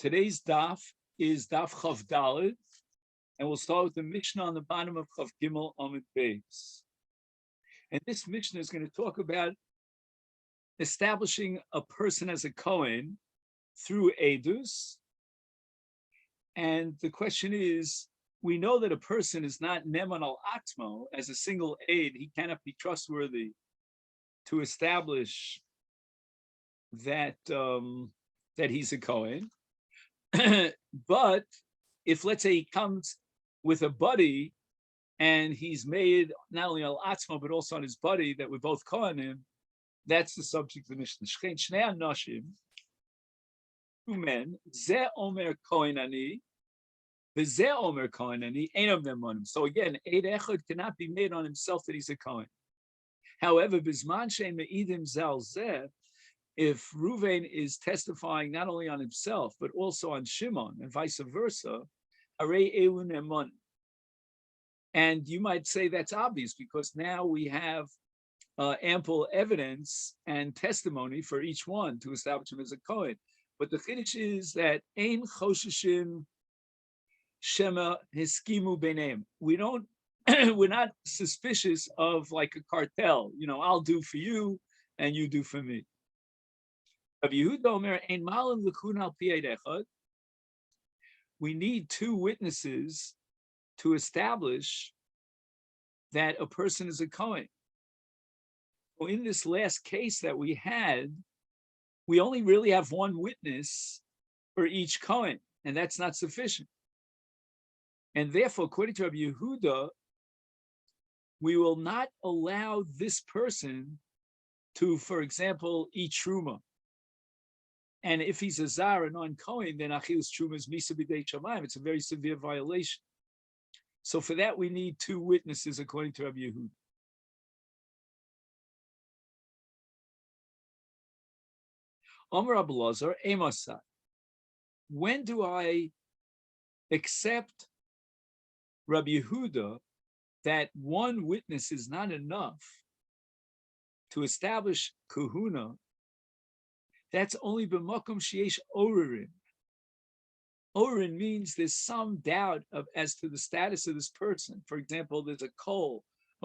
Today's daf is daf Chav Daled, and we'll start with the Mishnah on the bottom of Chav Gimel Amud Beis. And this Mishnah is going to talk about establishing a person as a Kohen through Edus. And the question is, we know that a person is not Neman al Atmo as a single aid. He cannot be trustworthy to establish that that he's a Kohen. But if, let's say, he comes with a buddy and he's made not only al Atzmo but also on his buddy that we're both Kohanim, that's the subject of the Mishnah. Shchein Shnei Anoshim, two men, Zeh Omer Kohen Ani, V'Zeh Omer Kohen Ani, ein of them on him. So again, Eid Echad cannot be made on himself that he's a Kohen. However, Bizman Shein Me'idim Zal Zeh, if Ruvain is testifying not only on himself, but also on Shimon and vice versa, Arei Elun Emon. And you might say that's obvious because now we have ample evidence and testimony for each one to establish him as a Kohen. But the Chiddush is that Ein Chosheshin Shema Hiskimu Beneim. We don't, we're not suspicious of like a cartel. You know, I'll do for you and you do for me. We need two witnesses to establish that a person is a Kohen. Well, in this last case that we had, we only really have one witness for each Kohen, and that's not sufficient. And therefore, according to Rabbi Yehuda, we will not allow this person to, for example, eat truma. And if he's a zar, a non-Kohen, then achilus truma is misa b'dei shamayim. It's a very severe violation. So for that, we need two witnesses, according to Rabbi Yehuda. Omer Rabbi Lazar, Emosai. When do I accept Rabbi Yehuda that one witness is not enough to establish kahuna? That's only b'makom sheyesh orerin. Orerin means there's some doubt as to the status of this person. For example, there's a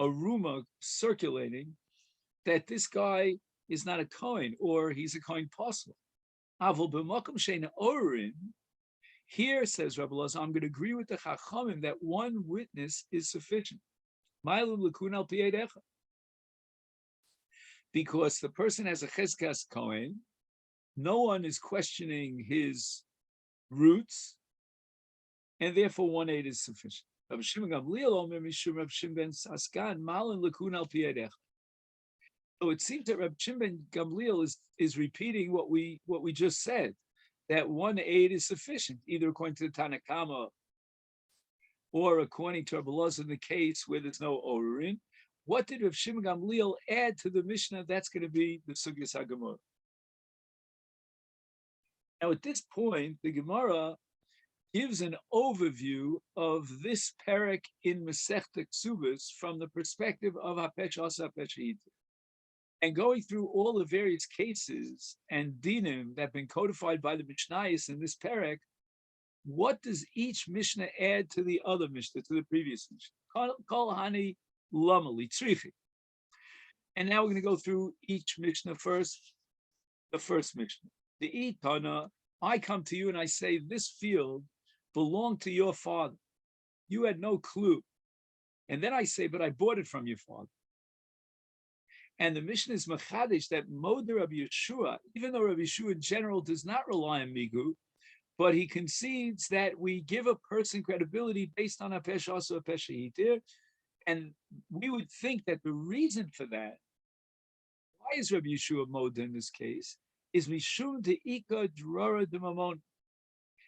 rumor circulating that this guy is not a Kohen or he's a Kohen possible. Avol b'makom sheyesh orerin. Here, says Rabbi Lazar, I'm going to agree with the Chachamim that one witness is sufficient. Because the person has a cheskas Kohen, no one is questioning his roots, and therefore one aid is sufficient. So it seems that Rabbi Shimon ben Gamliel is repeating what we just said, that one aid is sufficient, either according to the Tanakama or according to Rabbi Lazar in the case where there's no Orerin. What did Rabbi Shimon Gamliel add to the Mishnah? That's going to be the Sugyas HaGemara. Now, at this point, the Gemara gives an overview of this parak in Masechet Ksubos from the perspective of Hapesh Asa Hapesh Hita. And going through all the various cases and dinim that have been codified by the Mishnayos in this parak, what does each Mishnah add to the other Mishnah, to the previous Mishnah? Kol hani lama litzrichi. And now we're going to go through each Mishnah first. The first Mishnah. The Itana, I come to you and I say, this field belonged to your father. You had no clue. And then I say, but I bought it from your father. And the Mishnah is machadish that Moder Rabbi Yeshua, even though Rabbi Yeshua in general does not rely on migu, but he concedes that we give a person credibility based on Hapesh Asa Hapesh Hitir. And we would think that the reason for that, why is Rabbi Yeshua Moder in this case, is Mishum De'ika Drora D'Mamona.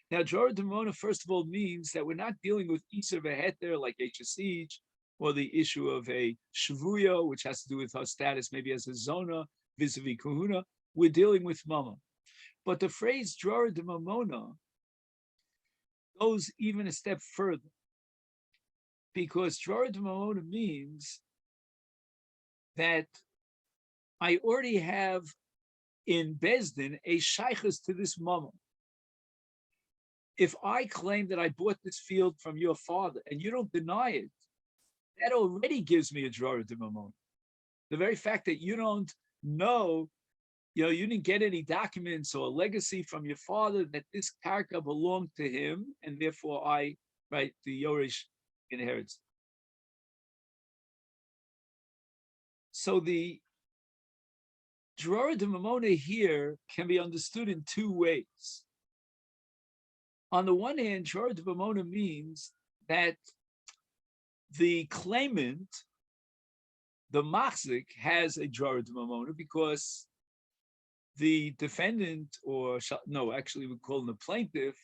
Now, Drora D'Mamona, first of all, means that we're not dealing with Isser V'Heter like Hesij, or the issue of a Shavuya, which has to do with her status maybe as a Zona vis-a-vis Kahuna. We're dealing with Mama. But the phrase Drora D'Mamona goes even a step further, because Drora D'Mamona means that I already have in Bezdin a shaykhus to this mama. if I claim that I bought this field from your father and you don't deny it, that already gives me a drara de mamon. The very fact that you don't know, you didn't get any documents or legacy from your father that this karka belonged to him, and therefore the Yorish inherits. So the drara de mamona here can be understood in two ways. On the one hand, drara de mamona means that the claimant, the machzik, has a drara de mamona because the defendant, or no, actually we call him the plaintiff,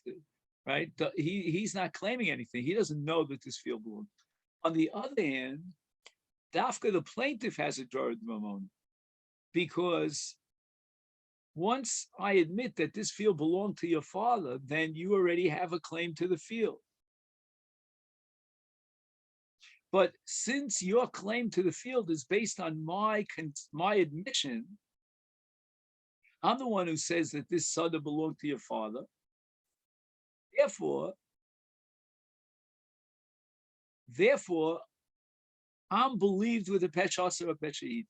right? He's not claiming anything. He doesn't know that this field belongs. On the other hand, Dafka, the plaintiff, has a drara de mamona because once I admit that this field belonged to your father, then you already have a claim to the field. But since your claim to the field is based on my admission, I'm the one who says that this sada belonged to your father. Therefore, I'm believed with the peshasa or peshahit.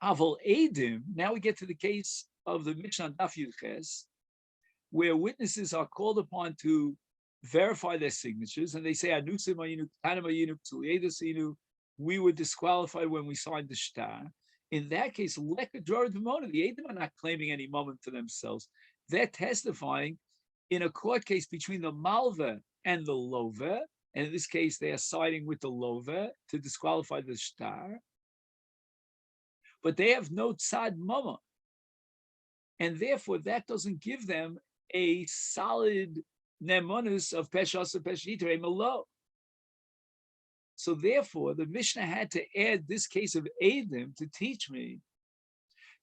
Aval edim. Now we get to the case of the Mishnah Daf Yud Ches, where witnesses are called upon to verify their signatures, and they say, "Anusim ayinu, tanim ayinu, p'tuliyedus ayinu." We were disqualified when we signed the shtar. In that case, leka drara de mamona, the edim are not claiming any moment for themselves. They're testifying in a court case between the malva and the lover, and in this case, they are siding with the lover to disqualify the shtar. But they have no tzad mama, and therefore that doesn't give them a solid nemonus of peshas or peshiter malo. So therefore, the Mishnah had to add this case of Edim to teach me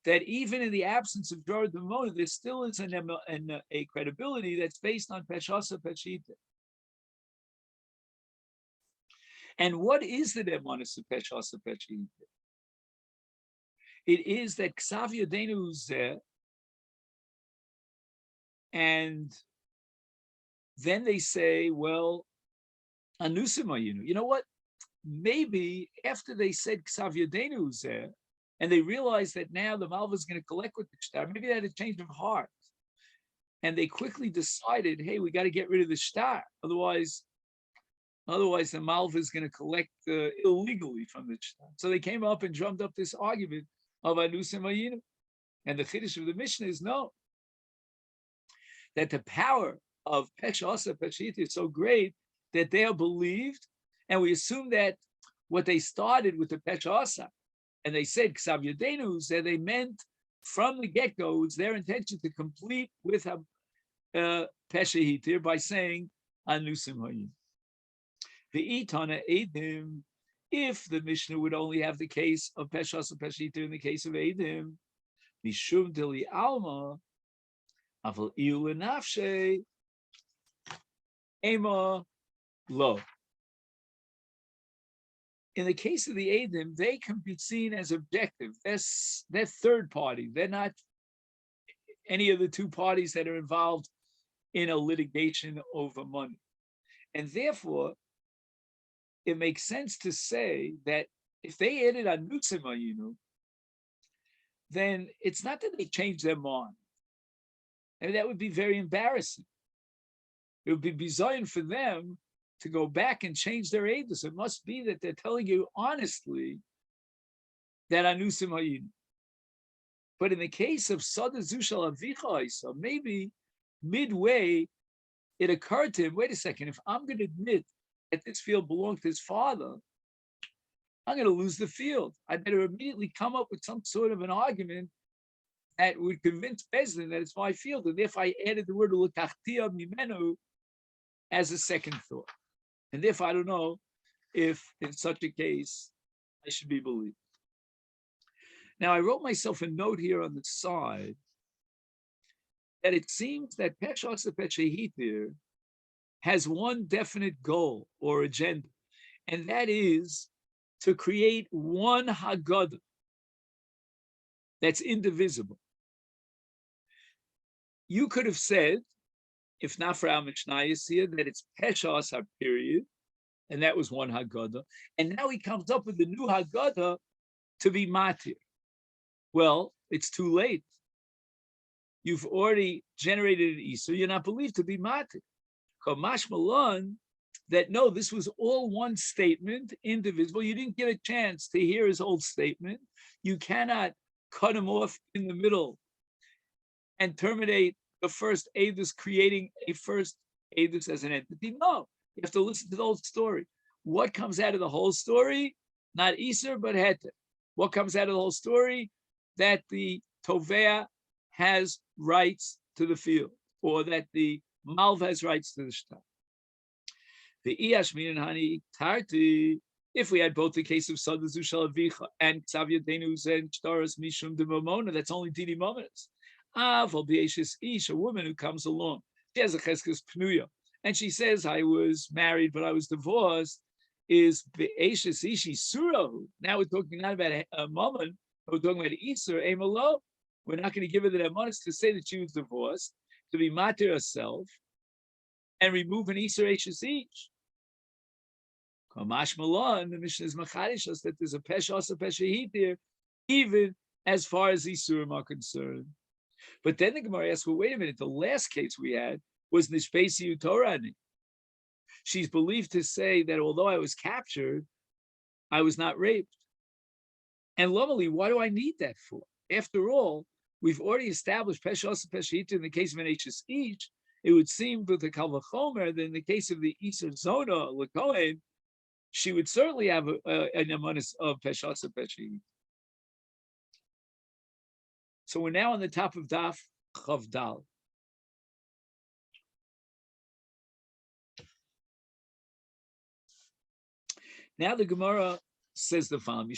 that even in the absence of drara de mamona, there still is a credibility that's based on peshas or peshiter. And what is the nemonus of peshas or peshiter? It is that ksav yadenu zeh, and then they say, well, anusim ayinu. You know what? Maybe after they said ksav yadenu zeh, and they realized that now the malva is going to collect with the shtar, maybe they had a change of heart, and they quickly decided, hey, we got to get rid of the shtar, otherwise the malva is going to collect illegally from the shtar. So they came up and drummed up this argument of anusim ayinu, and the chiddush of the Mishnah is no, that the power of peshasa peshita is so great that they are believed, and we assume that what they started with the peshasa, and they said ksav yadenu, that they meant from the get-go, it was their intention to complete with a peshahitir by saying anusim hayim. The itana edim, if the Mishnah would only have the case of peshasa peshahitir in the case of edim, mishum dili alma, aval iul nafshe ema lo. In the case of the Edim, they can be seen as objective. They're third party. They're not any of the two parties that are involved in a litigation over money. And therefore, it makes sense to say that if they added on Nutzimayinu, then it's not that they changed their mind. And that would be very embarrassing. It would be bizarre for them to go back and change their edus. It must be that they're telling you honestly that anusim hayin. But in the case of Sada Zushal Avicha, so maybe midway it occurred to him, wait a second, if I'm going to admit that this field belonged to his father, I'm going to lose the field. I better immediately come up with some sort of an argument that would convince Bezdin that it's my field. And therefore I added the word l'tachtia mimenu as a second thought. And therefore I don't know if in such a case I should be believed. Now I wrote myself a note here on the side that it seems that Peshas Peshehitir has one definite goal or agenda, and that is to create one Haggadah that's indivisible. you could have said, if not for our Mishnayos here, that it's Peshas period, and that was one Haggadah. And now he comes up with the new Haggadah to be Matir. Well, it's too late. You've already generated an Isur. You're not believed to be Matir. Kamash Malon, that no, this was all one statement, indivisible. You didn't get a chance to hear his whole statement. You cannot cut him off in the middle and terminate the first Eidos, creating a first Eidos as an entity. No, you have to listen to the whole story. What comes out of the whole story? Not Isur, but Heter. What comes out of the whole story? That the Tovea has rights to the field, or that the Malv has rights to the Shtar. The Iyashmin and Hani Tarti, if we had both the case of Sadazu Shalavicha and Xavier Denus and Shtaras Mishum de Momona, that's only Didi Mominus. Aval Beishis Ish, a woman who comes along, she has a Cheskes Pnuya, and she says, I was married, but I was divorced, is Beishis Ishi Suro. Now we're talking not about a woman, we're talking about Isur, Emalo. We're not going to give her the Demonis to say that she was divorced, to be matir herself, and remove an Isur Eishis Ish. Kamash Malon, the Mishnah is Machadish us that there's a Pesha Pesha here, even as far as Isurim are concerned. But then the Gemara asks, well, wait a minute, the last case we had was Nishbesi Utorani. She's believed to say that although I was captured, I was not raped. And lovely, why do I need that for? After all, we've already established Pesha Pesha in the case of an H's each. It would seem with the Kal Vachomer that in the case of the Isur Zona, Lakohen, she would certainly have an amonis of Peshasa Peshi. So we're now on the top of Daf Chavdal. Now the Gemara says the following: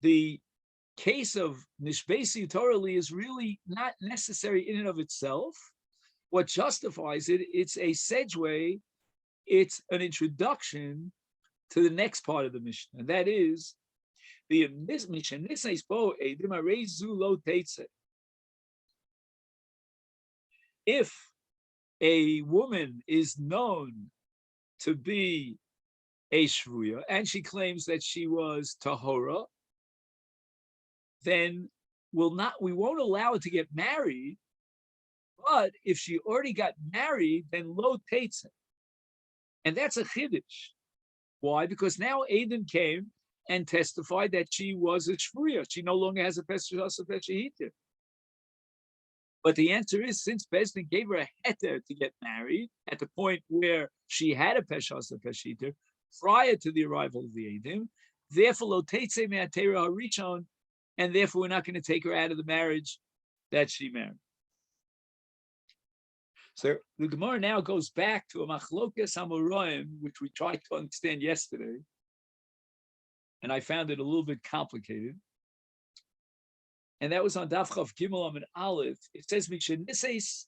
the case of Nishbesi Torali is really not necessary in and of itself. What justifies it, it's a segue. It's an introduction to the next part of the Mishnah, and that is the Mishnah. If a woman is known to be a shvuya and she claims that she was tahora, then we won't allow her to get married. But if she already got married, then lo teitze. And that's a chiddush. Why? Because now Aiden came and testified that she was a shvuya. She no longer has a pesachita. But the answer is, since Bezdin gave her a heter to get married at the point where she had a pesachita prior to the arrival of the Adim, therefore lo teitze me'atera harishon, and therefore we're not going to take her out of the marriage that she married. So the Gemara now goes back to a machlokas hamoraim, which we tried to understand yesterday, and I found it a little bit complicated. And that was on Daf Chav Gimel and Aleph. It says, "Mishenises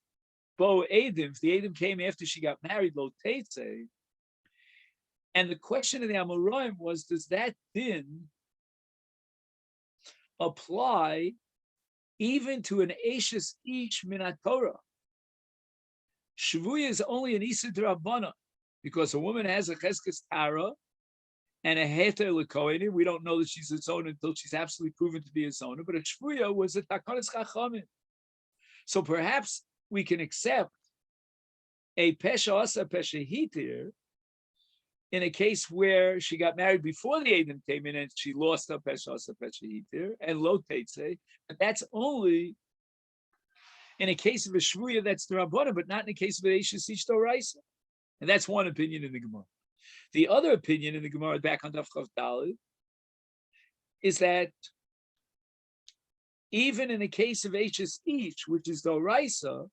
bo Edim." If the Edim came after she got married, lo teitze. And the question of the Amoraim was, does that din apply even to an Eishes Ish Minat Torah? Shvuya is only an Isur D'Rabbanan, because a woman has a Cheskes Tara and a Heter L'Kohenim. We don't know that she's a Zona until she's absolutely proven to be a Zona, but a Shvuya was a Takanas Chachamim. So perhaps we can accept a Pesha Asa Pesha Hitir in a case where she got married before the Adam came in and she lost her Pesha Asa Pesha Hitir and Lo Teitze, but that's only in a case of a shvuya that's the Rabbana, but not in a case of an Eishes Ish Doraisa. And that's one opinion in the Gemara. The other opinion in the Gemara, back on Daf Chav Daled, is that even in the case of Eishes Ish, which is Doraisa,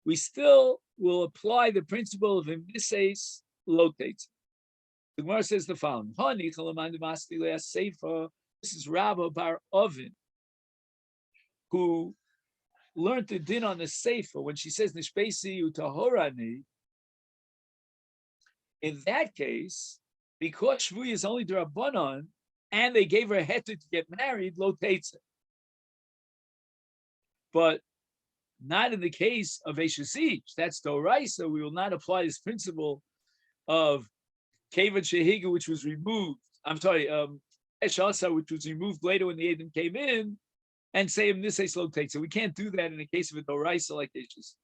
we still will apply the principle of Imises Lotates. The Gemara says the following: This is Rabba Bar Ovin, who learned the din on the Sefer when she says Nishbesi Utahorani. In that case, because Shvuya is only D'Rabbanan, and they gave her a heter to get married, lo teitze. but not in the case of Eshesich. That's Doraisa. We will not apply this principle of Kevan Shehiga, which was removed. I'm sorry, Eshasa, which was removed later when the Adam came in, and say him this slow take. So we can't do that in the case of a Doraisa like Eshesich.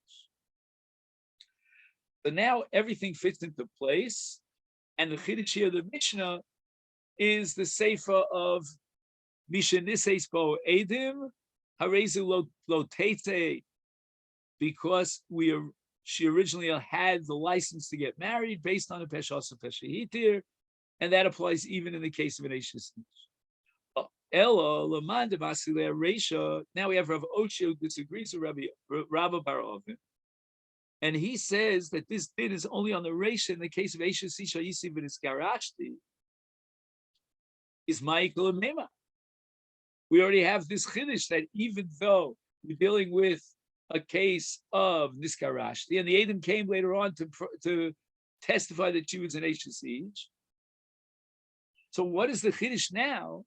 So now everything fits into place, and the Chiddush here of the Mishnah is the Sefer of Mishanises Bo Edim Harezu Lo Tete, because she originally had the license to get married based on a Peshasa Peshahitir, and that applies even in the case of an Eishes. Ella Lamanda Basilea Resha. Now we have Rav Ochi who disagrees with Rabbi Bar Ovin, and he says that this din is only on the Resha in the case of Eishes Isha Yisiv and Iskarashti. Is Michael Mema. We already have this chiddush that even though we're dealing with a case of Niskarashti, and the Adam came later on to testify that she was an Eishes. So what is the chiddush now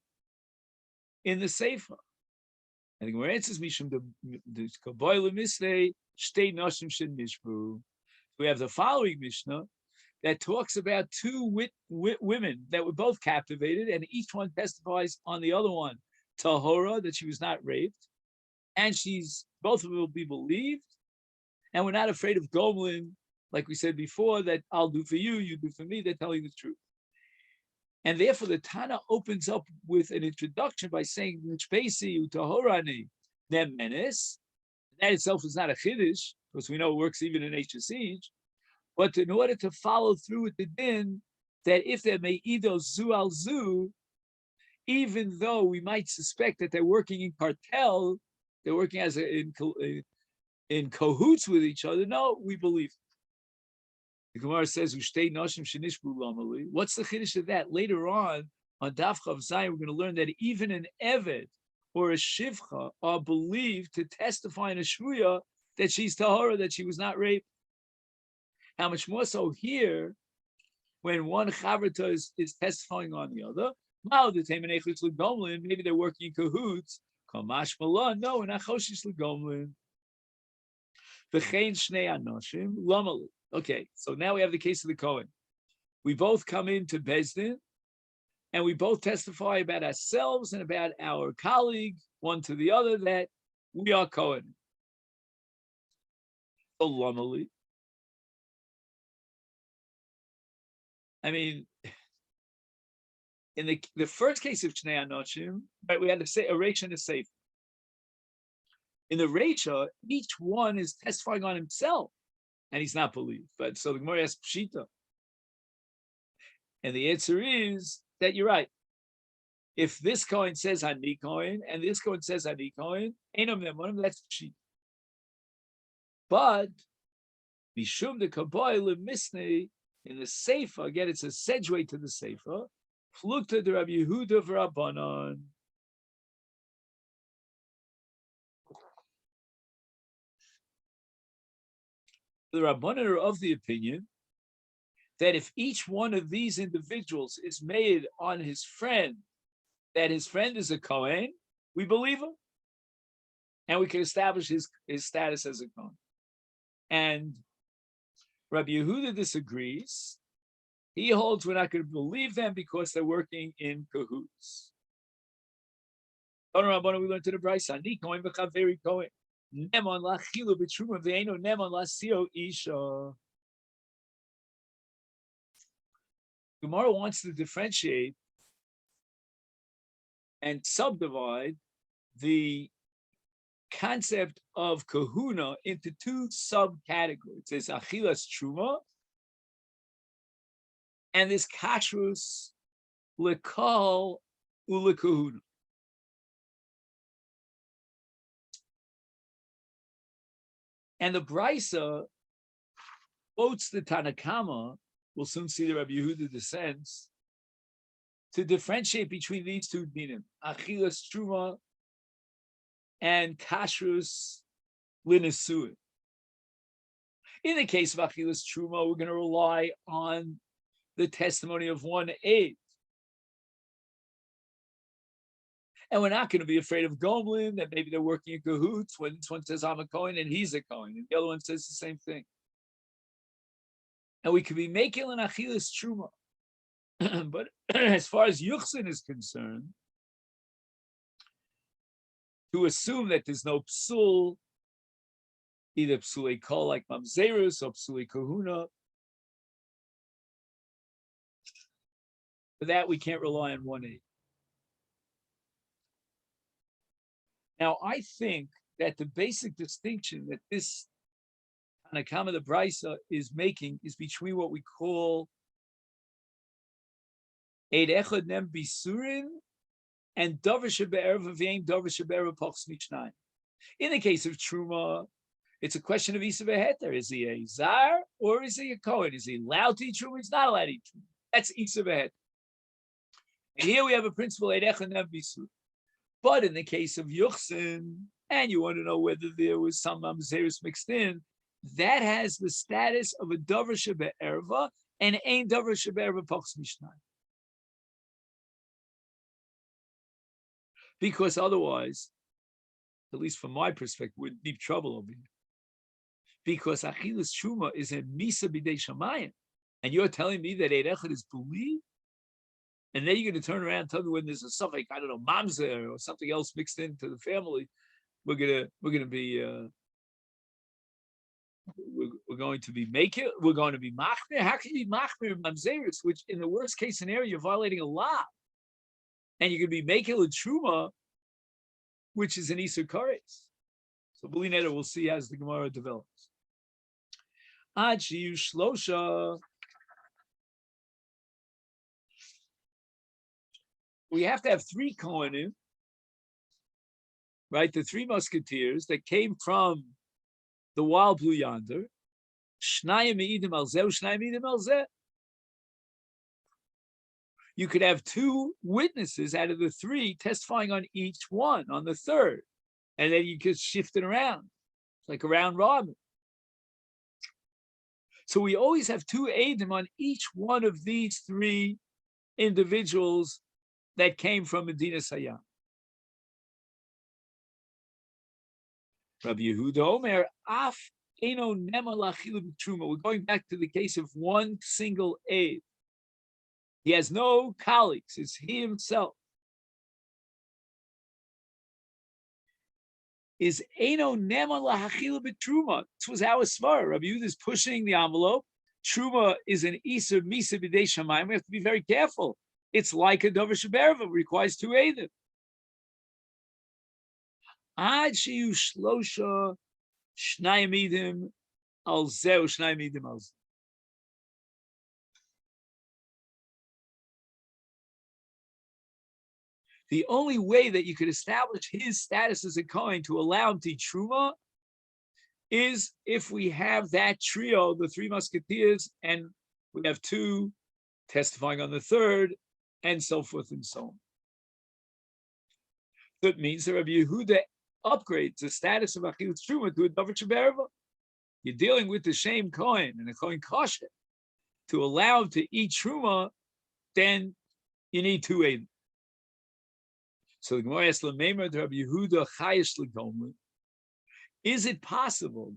in the Sefer? And the Gemara answers, Mishum the Kaboyle Misnei Shtei Nashim Shen Nishbu. We have the following Mishnah that talks about two women that were both captivated, and each one testifies on the other one, Tahora, that she was not raped, and both of them will be believed, and we're not afraid of Gomlin, like we said before, that I'll do for you, you do for me. They're telling the truth. And therefore the Tana opens up with an introduction by saying, Nishpesi Tahorani Nemenes. That itself is not a chiddush, because we know it works even in HSH. But in order to follow through with the din, that if they're me'ido zu al zu, even though we might suspect that they're working in cartel, they're working in cahoots with each other, no, we believe. The Gemara says, "Ushtei nashim shenishbu lamali." What's the chiddush of that? Later on Daf Chav Zayin, we're going to learn that even an eved or a shivcha are believed to testify in a shvuya that she's tahora, that she was not raped. How much more so here, when one chavrita is testifying on the other? Maybe they're working in cahoots. No, we're not choshish legomlin. Okay, so now we have the case of the Kohen. We both come into Bezdin, and we both testify about ourselves and about our colleague, one to the other, that we are Kohen. So Lomali. I mean, in the first case of Shnei Anoshim, right, we had to say a Reisha and a Sefer. In the Reisha, each one is testifying on himself, and he's not believed. But so the Gemara asks Pshita, and the answer is that you're right. If this Kohen says Hani Kohen and this Kohen says Hani Kohen, that's Pshita. But Mishum the Kaboy Misnei, in the Sefer, again, it's a segue to the Sefer. Plukta de Rabbi Yehuda v'Rabbanan. The Rabbanan are of the opinion that if each one of these individuals is made on his friend, that his friend is a Kohen, we believe him, and we can establish his status as a Kohen. And Rabbi Yehuda disagrees. He holds we're not going to believe them because they're working in cahoots. We learned to the Brisa, Ni Kohen v'chaveri Kohen. Nemon lachilu b'truma v'eino nemon lasio isha. Gemara wants to differentiate and subdivide the concept of kahuna into two subcategories. There's achilas truma, and this kashrus lekal ulekahuna. And the Brisa quotes the Tanakama, we'll soon see the Rabbi Yehuda descends, to differentiate between these two dinim, achilas truma and kashrus linisuin. In the case of achilas truma, we're going to rely on the testimony of one aide. And we're not going to be afraid of Gomlin, that maybe they're working in cahoots when this one says I'm a Kohen and he's a Kohen, and the other one says the same thing. And we could be making an Achilas Truma. But as far as Yuchsin is concerned, to assume that there's no psul, either psulei kol like mamzerus or psulei kahuna, for that we can't rely on 1/8. Now, I think that the basic distinction that this Tanakama the Brisa is making is between what we call Eid Echad Nem Bisurin and Davar Shebe'erev V'Ein Davar Shebe'erev Pochs Mishnayim. In the case of Truma, it's a question of Isa V'Heter. Is he a Zar or is he a Kohen? Is he allowed to eat Truma? He's not allowed to eat Truma. That's Isa V'Heter. And here we have a principle, Eid Echad Nem Bisurin. But in the case of Yuchsin, and you want to know whether there was some Mamzerus mixed in, that has the status of a Davar Shebe'erva and Ein Davar Shebe'erva Pochs Mishnayim. Because otherwise, at least from my perspective, we're in deep trouble over here. Because Achilas Truma is a Misa B'dei Shamayim. And you're telling me that Eid Echad is believed? And then you're going to turn around and tell me when there's a suffix, I don't know, mamzer or something else mixed into the family, we're going to be making, we're going to be machmir. How can you be machmir mamzeris, which in the worst case scenario you're violating a law, and you're going to be making a truma, which is an isur kares. So Belinetta, we'll see as the Gemara develops. Ad shiyu shlosha. We have to have 3 Kohanim, right? The 3 musketeers that came from the wild blue yonder. Shnayim me'idim al zeh, shnayim me'idim al zeh. You could have 2 witnesses out of the 3 testifying on each one, on the third. And then you could shift it around. It's like a round robin. So we always have 2 eidim on each one of these 3 individuals that came from Medina Sayyam. Rabbi Yehuda Omer, Af Eno Nema L'Achila B'Truma. We're going back to the case of one single aid. He has no colleagues. It's he himself. Is Eno Nema L'Achila B'Truma. This was our svara. Rabbi Yehuda is pushing the envelope. Truma is an Isur Misa B'dei Shamayim. We have to be very careful. It's like a Davar Shebe'erva, requires 2 eidim. Ad shiyu shlosha shnayim eidim al zeh shnayim eidim al zeh. The only way that you could establish his status as a Kohen to allow him to eat Truma is if we have that trio, the 3 musketeers, and we have 2 testifying on the third, and so forth and so on. That means that Rabbi Yehuda upgrades the status of Achilas Truma to a Davar Shebe'erva. You're dealing with the same Kohen and a Kohen kosher. To allow him to eat Truma, then you need 2 eidim. So the Gemara asks Lameimer to Rabbi Yehuda Chayish L'Gomlin. Is it possible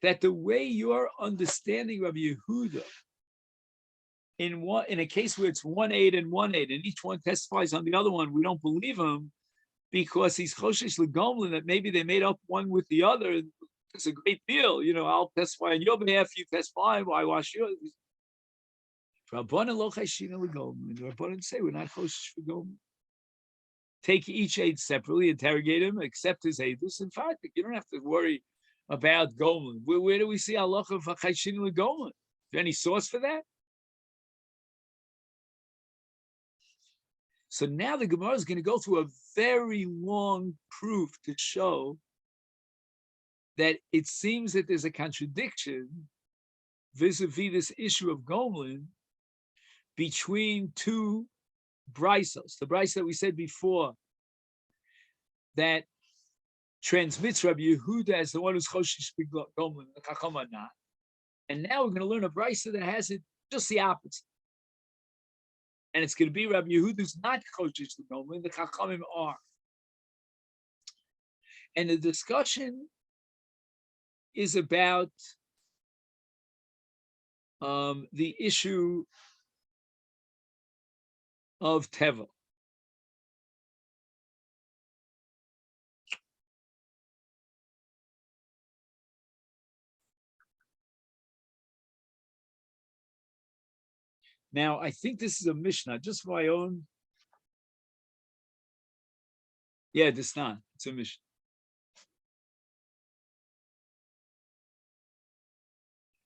that the way you're understanding Rabbi Yehuda, in a case where it's 1 aid and 1 aid, and each one testifies on the other one, we don't believe him because he's choshesh l'gomlin, that maybe they made up one with the other. It's a great deal. I'll testify on your behalf, you testify, why wash yours? Rabbanan lo chayshina l'gomlin. The Rabbanan say we're not choshesh l'gomlin. Take each aid separately, interrogate him, accept his aidus. In fact, you don't have to worry about gomlin. Where do we see halacha of chayshina l'gomlin? Is there any source for that? So now the Gemara is going to go through a very long proof to show that it seems that there's a contradiction vis-a-vis this issue of Gomlin between 2 brisos. The brisa that we said before that transmits Rabbi Yehuda as the one who's choshesh Gomlin, the Chacham not. And now we're going to learn a brisa that has it just the opposite. And it's going to be Rabbi Yehuda's not choshesh l'gomlin, the Chachamim are. And the discussion is about the issue of Teva. Now, I think this is a Mishnah, just for my own. Yeah, this not. It's a Mishnah.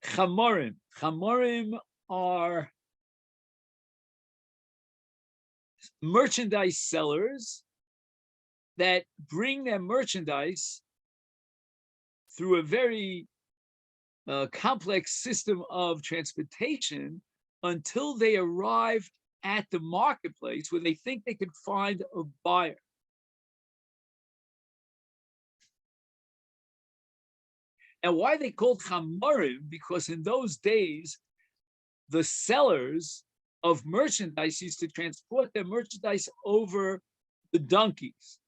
Chamorim. Chamorim are merchandise sellers that bring their merchandise through a very complex system of transportation until they arrive at the marketplace where they think they could find a buyer. And why they called chamorim? Because in those days, the sellers of merchandise used to transport their merchandise over the donkeys.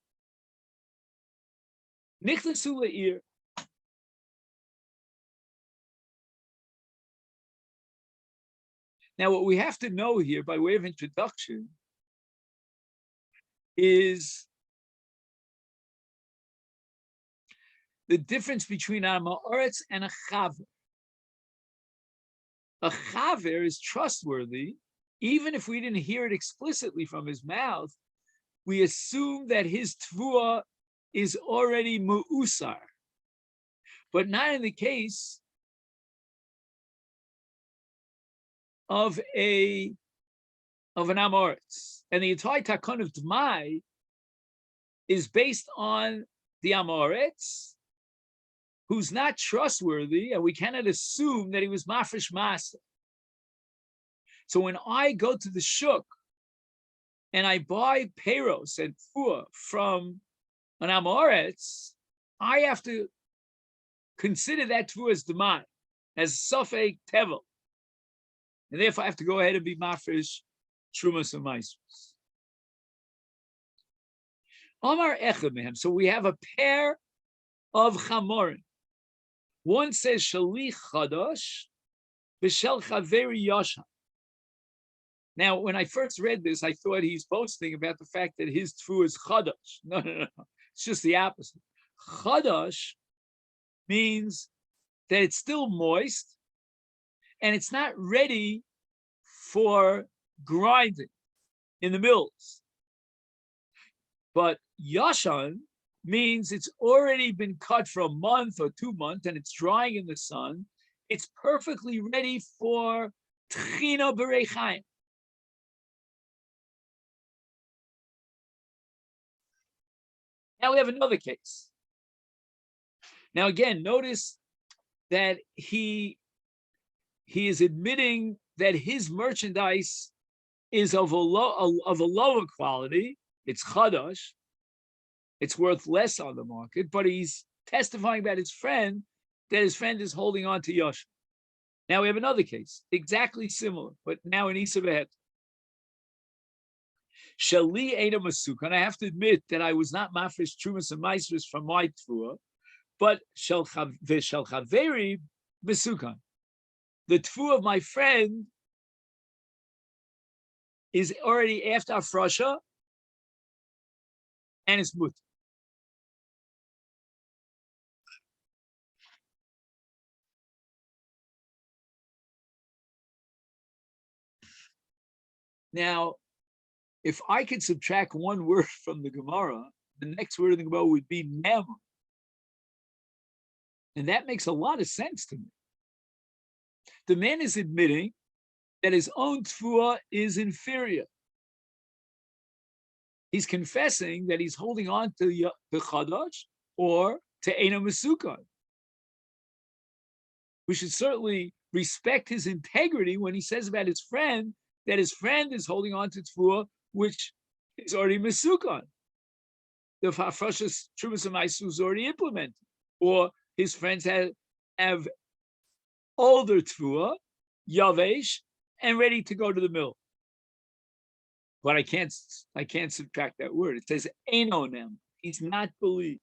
Nichnasu le'ir. Now, what we have to know here, by way of introduction, is the difference between a ma'aretz and a chaver. A chaver is trustworthy, even if we didn't hear it explicitly from his mouth. We assume that his tvua is already mu'usar, but not in the case of an amoritz. And the entire takon of Dmai is based on the amoritz, who's not trustworthy, and we cannot assume that he was mafresh masa. So when I go to the shuk and I buy peros and fua from an amoretz, I have to consider that fua as demai, as sofek tevel, and therefore I have to go ahead and be mafresh trumas and maisros. Omar echad mehem. So we have a pair of chamorim. One says shalich chadash, v'shel chaveri yashan. Now, when I first read this, I thought he's boasting about the fact that his tfu is chadash. No. It's just the opposite. Chadash means that it's still moist and it's not ready for grinding in the mills. But yashan means it's already been cut for a month or 2 months and it's drying in the sun. It's perfectly ready for tchina b'rei chaim. Now we have another case. Now again, notice that he is admitting that his merchandise is of a lower quality. It's chadash. It's worth less on the market, but he's testifying about his friend, that his friend is holding on to Yosh. Now we have another case, exactly similar, but now in Isa Behet. Shali Eina Masukan. I have to admit that I was not mafresh trumas and maisros from my tfua, but Shel Chaveri Masukan. The tfua of my friend is already after Afrasha and it's mut. Now, if I could subtract one word from the Gemara, the next word in the Gemara would be nem. And that makes a lot of sense to me. The man is admitting that his own tfua is inferior. He's confessing that he's holding on to the chadash or to Eina Mesukan. We should certainly respect his integrity when he says about his friend that his friend is holding on to tfua, which is already Mesukan. The Hafrashas Trumas and Maisu is already implemented. Or his friends have older tfua, yavesh, and ready to go to the mill. But I can't subtract that word. It says enonem. He's not believed.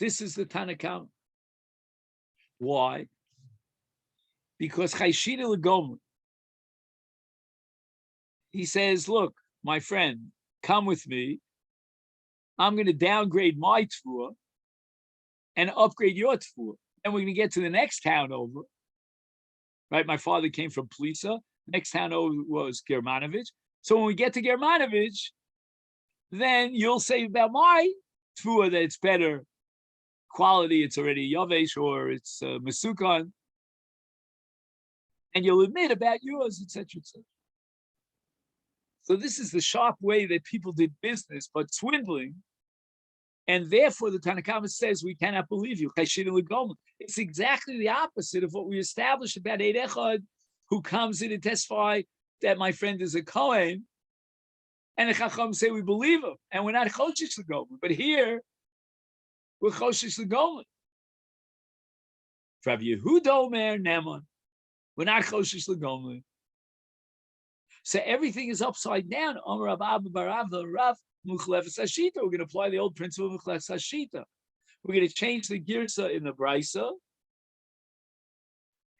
This is the Tanakam. Why? Because Chayshina L'Gomer. He says, look, my friend, come with me. I'm going to downgrade my tefua and upgrade your tefua. And we're going to get to the next town over. Right? My father came from Plisa. Next town over was Germanovich. So when we get to Germanovich, then you'll say about my tefua that it's better quality, it's already Yavesh or it's Mesukan. And you'll admit about yours, etc., etc. So this is the sharp way that people did business, but swindling. And therefore, the Tanakhama says, we cannot believe you. It's exactly the opposite of what we established about Eid Echad, who comes in and testify that my friend is a Kohen. And the Chacham say, we believe him. And we're not Choshish L'Gomer. But here, we're Choshish L'Gomer. Rabbi Yehuda Omer Neman. We're not Choshish L'Gomer. So everything is upside down. We're going to apply the old principle of Mukhlef Hashita. We're going to change the girsa in the Brisa.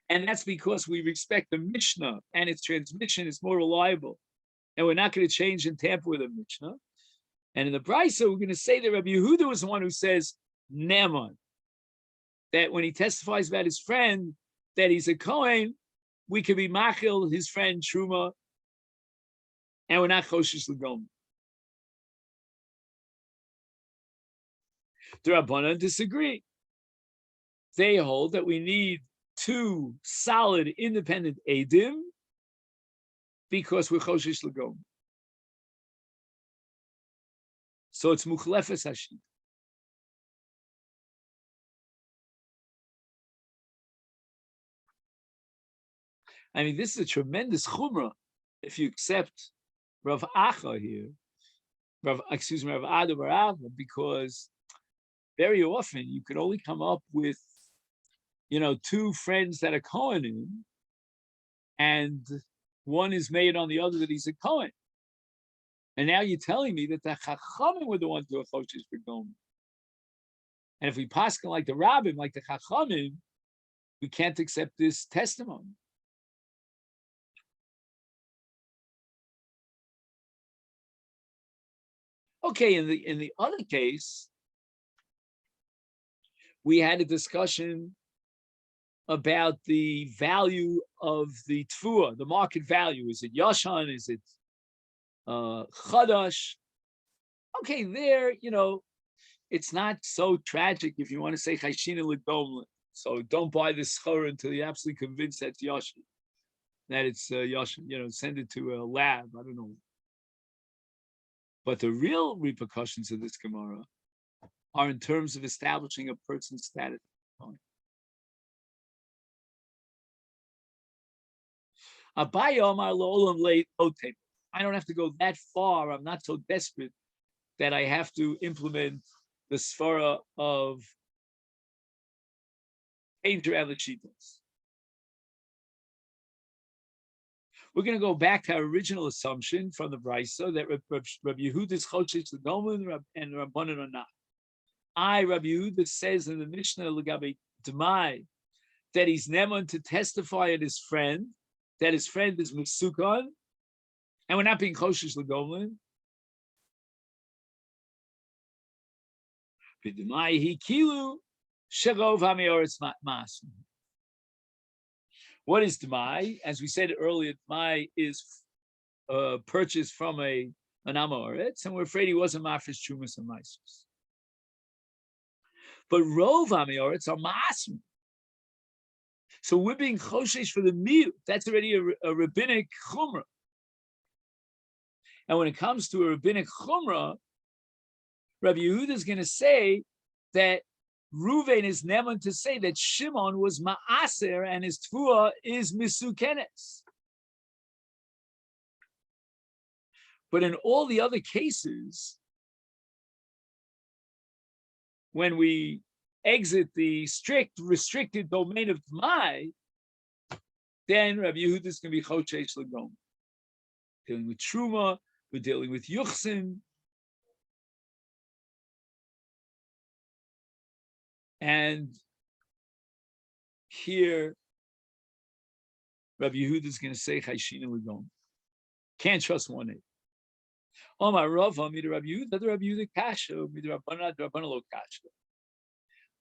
And that's because we respect the Mishnah and its transmission is more reliable. And we're not going to change and tamper with the Mishnah. And in the Brisa, we're going to say that Rabbi Yehuda was the one who says, Neman. That when he testifies about his friend, that he's a Kohen, we could be Machil, his friend Truma, and we're not Choshish L'Gomer. The Rabbanan disagree. They hold that we need two solid, independent Eidim because we're Choshish L'Gomer. So it's Mukhlefes Hashit. I mean, this is a tremendous chumrah if you accept Rav Acha here, Rav Ado Bar, because very often you could only come up with, two friends that are Kohanim, and one is made on the other that he's a Kohen. And now you're telling me that the Chachamim were the ones who are Choshish L'Gomer. And if we paskin like the Rabbim, like the Chachamim, we can't accept this testimony. Okay, in the other case, we had a discussion about the value of the tefua, the market value. Is it yashan? Is it chadash? Okay, there, it's not so tragic if you want to say chayshina l'gomlin. So don't buy this schor until you're absolutely convinced that's yashan, that it's yashan. Send it to a lab. I don't know. But the real repercussions of this Gemara are in terms of establishing a person's status. I don't have to go that far. I'm not so desperate that I have to implement the svara of Anger and Cheetahs. We're going to go back to our original assumption from the Brisa that Rabbi Yehuda is Choshish L'Gomer and Rabbanan are not. Rabbi Yehuda says in the Mishnah L'Gabe D'mai that he's neman to testify at his friend, that his friend is Mesukan, and we're not being Choshish L'Gomer. B'D'mai hi kilu sherov ha'me'oretz mas. What is D'mai? As we said earlier, D'mai is purchased from an Amoretz, and we're afraid he wasn't Mafresh Chumas and Maisus. But Rov Amoretz are Ma'asm. So we're being Choshesh for the Miut. That's already a rabbinic Chumrah. And when it comes to a rabbinic Chumrah, Rabbi Yehuda is going to say that Ruvain is neman to say that Shimon was ma'aser and his tefua is misukenes. But in all the other cases, when we exit the strict, restricted domain of D'mai, then Rabbi Yehuda is going to be Choshesh L'Gomer. Dealing with Truma, we're dealing with Yuchsin. And here, Rabbi Yehuda is going to say, Chayshina L'gom. Can't trust one aid. Omar Rava, Mida Rabbi Yehuda, the Rabbi Yehuda Kasha, Mida Rabbana, the Rabbana Lo Kasha.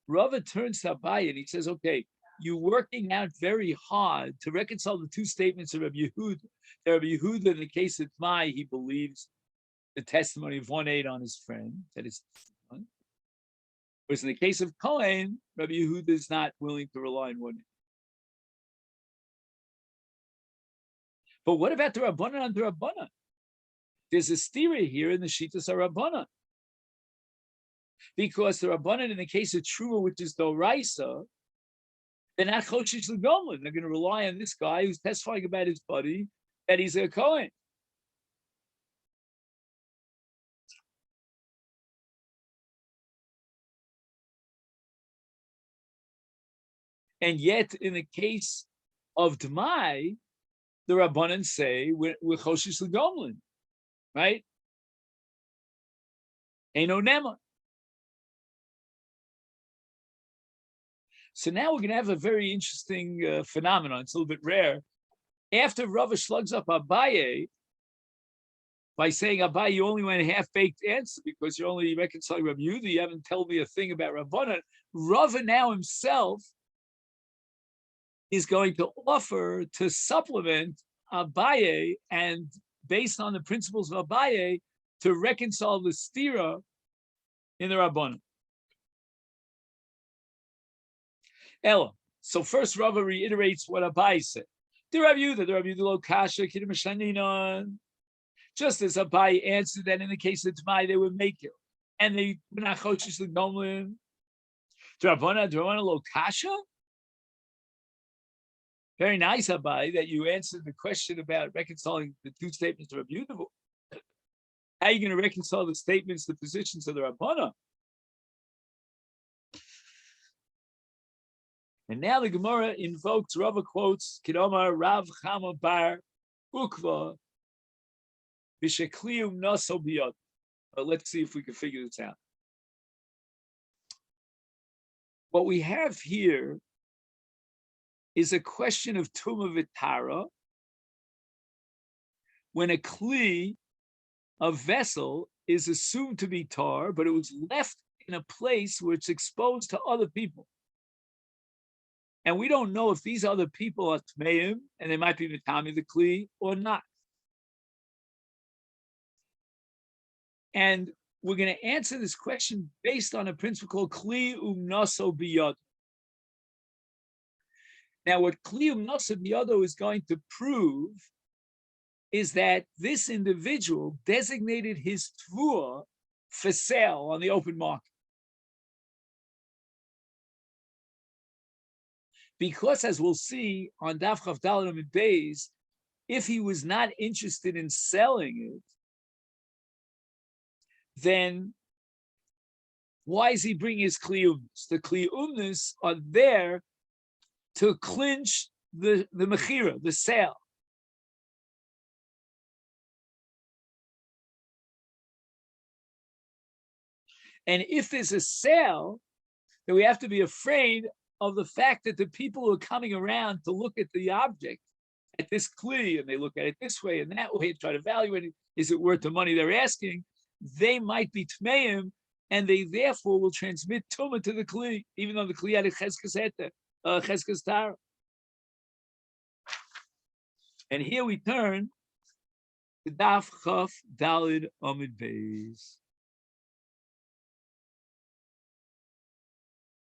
Rava turns to Abaye and he says, okay, you're working out very hard to reconcile the two statements of Rabbi Yehuda. Rabbi Yehuda, in the case of Tmai, he believes the testimony of one aid on his friend, that is, whereas in the case of Cohen, Rabbi Yehuda is not willing to rely on one aid. But what about the Rabbanan and the Rabbanan? There's a stira here in the Shitas Rabbanan. Because the Rabbanan, in the case of Truma, which is Doraisa, they're not Choshish L'Gomlin. They're going to rely on this guy who's testifying about his buddy that he's a Kohen. And yet, in the case of Dmai, the Rabbanan say we're Choshish L'Gomlin, right? Eino Nema. So now we're going to have a very interesting phenomenon. It's a little bit rare. After Rava slugs up Abaye by saying, Abaye, you only went a half-baked answer because you're only reconciling Rabbi Yehuda, you haven't told me a thing about Rabbanan. Rava now himself is going to offer to supplement Abaye and based on the principles of Abaye to reconcile the stira in the Rabbanan. Ella. So first Rava reiterates what Abaye said. The Rabbi Yehuda lo kasha kidim shaninon. Just as Abaye answered that in the case of Tmai, they would make it. And they were not choshish l'gomlin. Drabana lo kasha? Very nice, Abaye, that you answered the question about reconciling the two statements of Rabbi Yehuda. How are you going to reconcile the statements, the positions of the Rabbana? And now the Gemara invokes, Rava quotes, Kidoma Rav Chama Bar Ukva Bisheklium Naso Biyot. Let's see if we can figure this out. What we have here is a question of Tuma Vitara when a Kli, a vessel, is assumed to be tar, but it was left in a place where it's exposed to other people. And we don't know if these other people are Tmeim, and they might be Mitami the Kli, or not. And we're going to answer this question based on a principle called Kli Naso Biyad. Now, what Kli Naso Biyado is going to prove is that this individual designated his Tvua for sale on the open market. Because, as we'll see on Daf Chav Daled Amud Beis, if he was not interested in selling it, then why is he bringing his kliyumnis? The kliyumnis are there to clinch the mechira, the sale. And if there's a sale, then we have to be afraid of the fact that the people who are coming around to look at the object, at this kli, and they look at it this way and that way, and try to evaluate it, is it worth the money they're asking? They might be tmeim, and they therefore will transmit tumah to the kli, even though the kli had a cheskes tara. And here we turn to Daf Chaf Daled Amud Beis.